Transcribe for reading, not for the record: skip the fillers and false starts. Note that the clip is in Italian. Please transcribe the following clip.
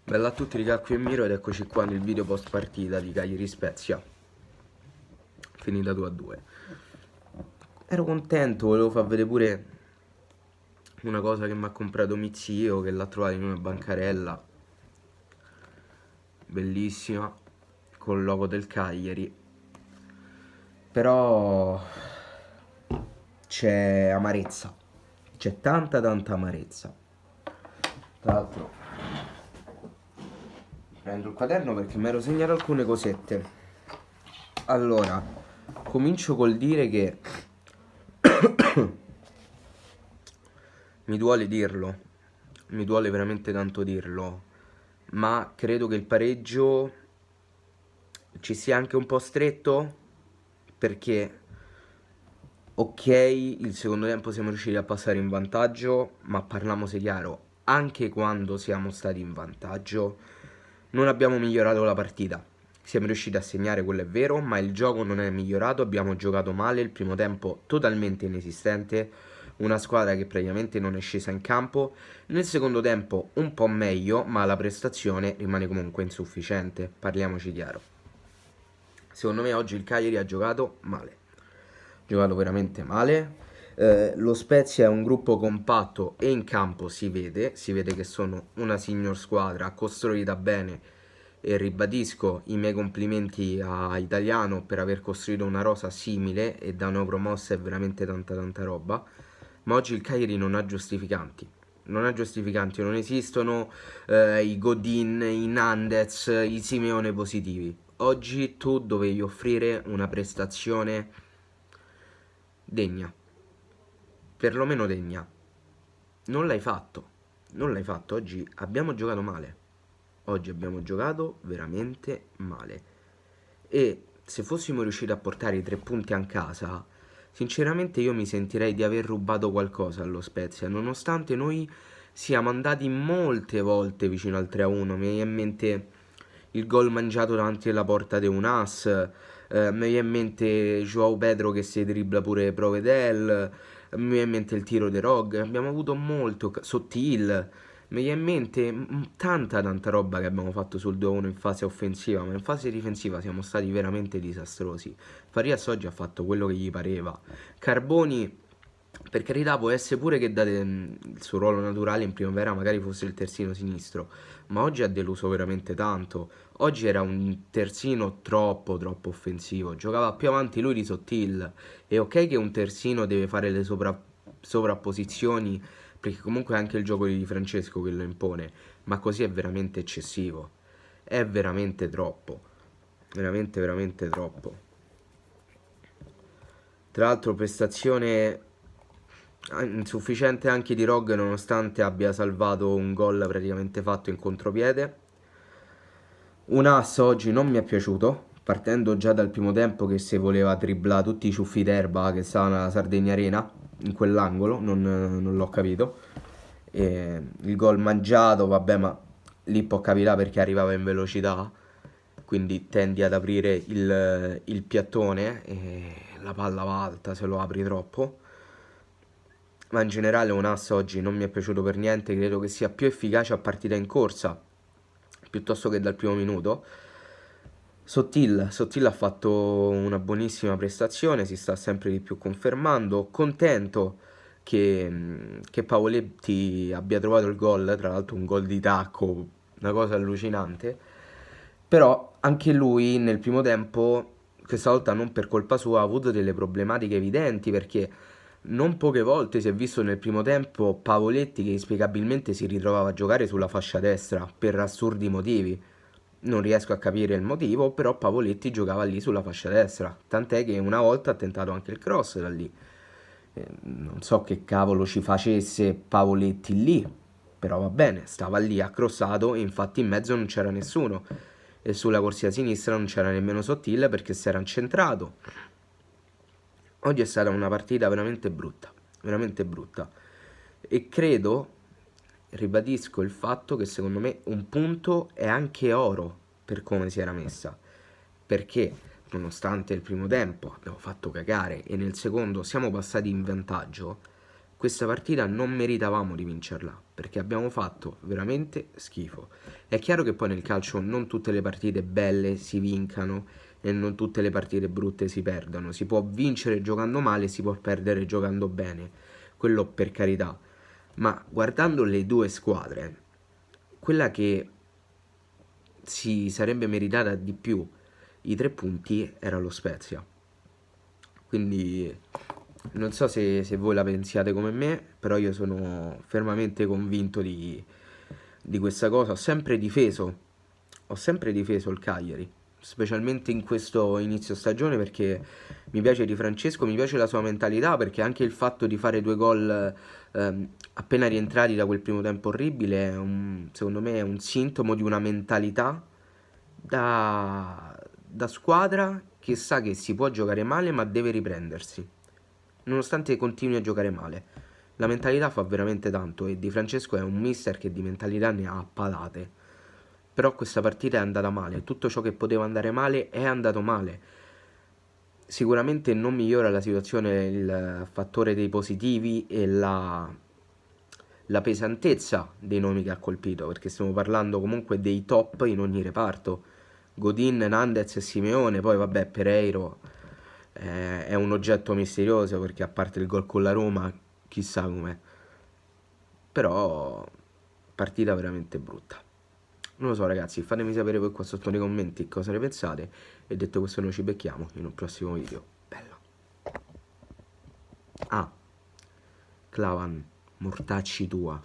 Bella a tutti raga, qui è Miro ed eccoci qua nel video post partita di Cagliari Spezia. Finita 2-2. Ero contento, volevo far vedere pure una cosa che mi ha comprato mio zio, che l'ha trovata in una bancarella. Bellissima, col logo del Cagliari. Però c'è amarezza, c'è tanta amarezza. Tra l'altro prendo il quaderno perché mi ero segnato alcune cosette. Allora, comincio col dire che mi duole dirlo, mi duole veramente tanto dirlo, ma credo che il pareggio ci sia anche un po' stretto perché, ok, il secondo tempo siamo riusciti a passare in vantaggio, ma parliamoci chiaro, anche quando siamo stati in vantaggio non abbiamo migliorato la partita. Siamo riusciti a segnare, quello è vero, ma il gioco non è migliorato, abbiamo giocato male, il primo tempo totalmente inesistente, una squadra che praticamente non è scesa in campo, nel secondo tempo un po' meglio, ma la prestazione rimane comunque insufficiente, parliamoci chiaro. Secondo me oggi il Cagliari ha giocato male, ha giocato veramente male. Lo Spezia è un gruppo compatto e in campo si vede che sono una signor squadra costruita bene e ribadisco i miei complimenti a Italiano per aver costruito una rosa simile e da neopromossa è veramente tanta roba, ma oggi il Cagliari non ha giustificanti. Non ha giustificanti, non esistono i Godin, i Nandez, i Simeone positivi. Oggi tu dovevi offrire una prestazione degna, perlomeno degna. Non l'hai fatto, non l'hai fatto. Oggi abbiamo giocato male. Oggi abbiamo giocato veramente male. E se fossimo riusciti a portare i 3 punti a casa, sinceramente io mi sentirei di aver rubato qualcosa allo Spezia, nonostante noi siamo andati molte volte vicino al 3-1. Mi viene in mente il gol mangiato davanti alla porta di un as, mi viene in mente Joao Pedro che si dribbla pure Provedel, mi viene in mente il tiro di Rog, abbiamo avuto molto, Sottil, mi viene in mente tanta roba che abbiamo fatto sul 2-1 in fase offensiva, ma in fase difensiva siamo stati veramente disastrosi. Farias oggi ha fatto quello che gli pareva. Carboni, per carità, può essere pure che date il suo ruolo naturale in primavera magari fosse il terzino sinistro, ma oggi ha deluso veramente tanto. Oggi era un terzino troppo offensivo, giocava più avanti lui di Sottil. È ok che un terzino deve fare le sovrapposizioni, perché comunque è anche il gioco di Di Francesco che lo impone, ma così è veramente eccessivo. È veramente troppo. Veramente troppo. Tra l'altro prestazione insufficiente anche di Rog nonostante abbia salvato un gol praticamente fatto in contropiede. Un ass oggi non mi è piaciuto, partendo già dal primo tempo che si voleva dribblare tutti i ciuffi d'erba che stavano alla Sardegna Arena, in quell'angolo, non l'ho capito. E il gol mangiato, vabbè, ma lì può capitare perché arrivava in velocità, quindi tendi ad aprire il piattone e la palla va alta se lo apri troppo. Ma in generale un ass oggi non mi è piaciuto per niente, credo che sia più efficace a partita in corsa piuttosto che dal primo minuto. Sottil ha fatto una buonissima prestazione, si sta sempre di più confermando. Contento che Pavoletti abbia trovato il gol, tra l'altro un gol di tacco, una cosa allucinante. Però anche lui nel primo tempo, questa volta non per colpa sua, ha avuto delle problematiche evidenti perché non poche volte si è visto nel primo tempo Pavoletti che inspiegabilmente si ritrovava a giocare sulla fascia destra per assurdi motivi. Non riesco a capire il motivo, però Pavoletti giocava lì sulla fascia destra, tant'è che una volta ha tentato anche il cross da lì. Non so che cavolo ci facesse Pavoletti lì, però va bene, stava lì accrossato e infatti in mezzo non c'era nessuno e sulla corsia sinistra non c'era nemmeno Sottile perché si era incentrato. Oggi è stata una partita veramente brutta e credo, ribadisco il fatto che secondo me un punto è anche oro per come si era messa, perché nonostante il primo tempo abbiamo fatto cagare e nel secondo siamo passati in vantaggio, questa partita non meritavamo di vincerla, perché abbiamo fatto veramente schifo. È chiaro che poi nel calcio non tutte le partite belle si vincano e non tutte le partite brutte si perdono. Si può vincere giocando male, si può perdere giocando bene, quello per carità. Ma guardando le due squadre, quella che si sarebbe meritata di più i 3 punti era lo Spezia. Quindi non so se voi la pensiate come me, però io sono fermamente convinto di questa cosa. Ho sempre difeso il Cagliari, specialmente in questo inizio stagione perché mi piace Di Francesco, mi piace la sua mentalità, perché anche il fatto di fare 2 gol appena rientrati da quel primo tempo orribile secondo me è un sintomo di una mentalità da squadra che sa che si può giocare male ma deve riprendersi, nonostante continui a giocare male. La mentalità fa veramente tanto e Di Francesco è un mister che di mentalità ne ha a palate. Però questa partita è andata male, tutto ciò che poteva andare male è andato male. Sicuramente non migliora la situazione il fattore dei positivi e la pesantezza dei nomi che ha colpito, perché stiamo parlando comunque dei top in ogni reparto. Godin, Nandez e Simeone, poi vabbè Pereiro è un oggetto misterioso perché a parte il gol con la Roma, chissà com'è. Però partita veramente brutta. Non lo so ragazzi, fatemi sapere voi qua sotto nei commenti cosa ne pensate e detto questo noi ci becchiamo in un prossimo video. Bello. Ah, Clavan, mortacci tua.